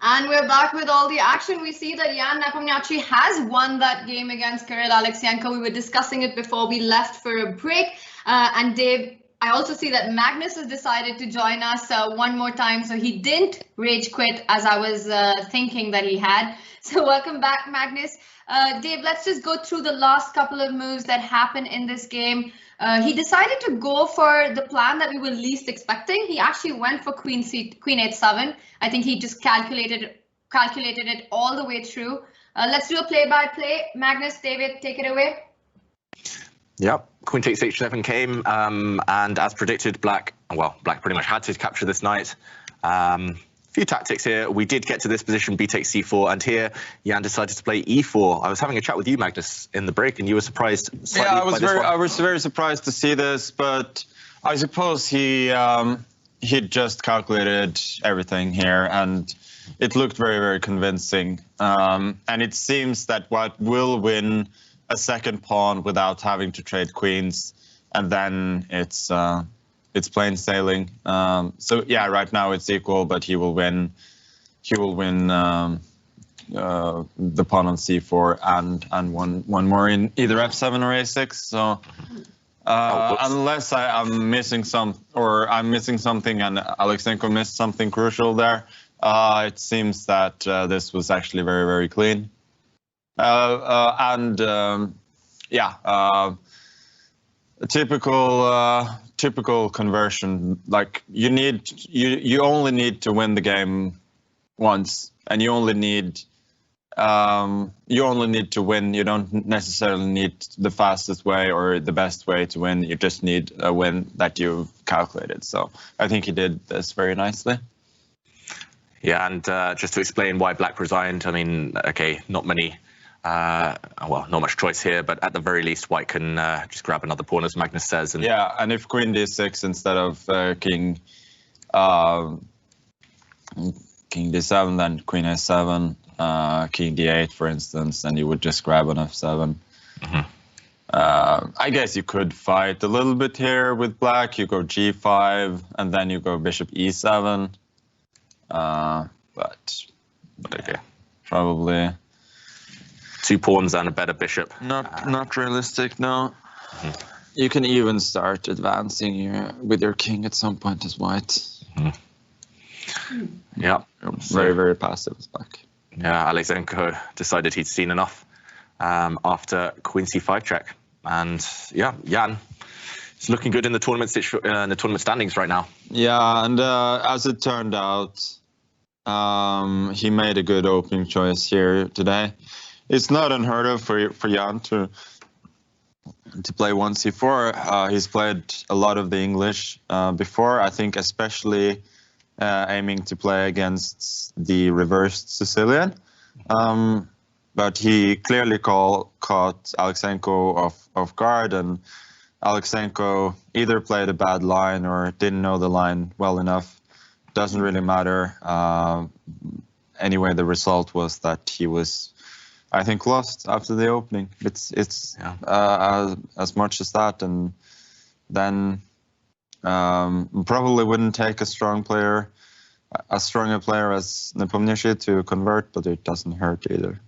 And we're back with all the action. We see that Jan Nepomniachtchi has won that game against Alekseenko. We were discussing it before we left for a break. And Dave, I also see that Magnus has decided to join us one more time. So he didn't rage quit as I was thinking that he had. So welcome back, Magnus. Dave, let's just go through the last couple of moves that happened in this game. He decided to go for the plan that we were least expecting. He actually went for queen h7. I think he just calculated it all the way through. Let's do a play-by-play. Magnus, David, take it away. Yep, queen takes h7 came, and as predicted, Black pretty much had to capture this knight. Few tactics here. We did get to this position, b takes c4, and here Jan decided to play e4. I was having a chat with you, Magnus, in the break, and you were surprised slightly by this one. I was very surprised to see this, but I suppose he just calculated everything here, and it looked very, very convincing. And it seems that White will win a second pawn without having to trade queens, and then it's plain sailing. So yeah, right now it's equal, but he will win. He will win the pawn on c4 and one more in either f7 or a6. So unless I'm missing something, and Alekseenko missed something crucial there, it seems that this was actually very, very clean. Typical conversion. Like you only need to win the game once, and you only need to win. You don't necessarily need the fastest way or the best way to win. You just need a win that you've calculated. So I think he did this very nicely. Yeah, and just to explain why Black resigned, I mean, okay, not much choice here, but at the very least, White can just grab another pawn, as Magnus says. And yeah, and if queen d6 instead of king d7, then queen a7, king d8, for instance, and you would just grab on f7. I guess you could fight a little bit here with Black. You go g5, and then you go bishop e7. But okay, probably 2 pawns and a better bishop. Not realistic, no. You can even start advancing with your king at some point as White. Yeah. Very, very passive as Black. Yeah, Alekseenko decided he'd seen enough after queen c5 check. And yeah, Jan is looking good in the tournament standings right now. Yeah, and as it turned out, he made a good opening choice here today. It's not unheard of for Jan to play 1c4. He's played a lot of the English before, I think, especially aiming to play against the reversed Sicilian. But he clearly caught Alekseenko off guard, and Alekseenko either played a bad line or didn't know the line well enough. Doesn't really matter. Anyway, the result was that he was, I think, lost after the opening. It's as much as that, and then probably wouldn't take a stronger player as Nepomniachtchi to convert, but it doesn't hurt either.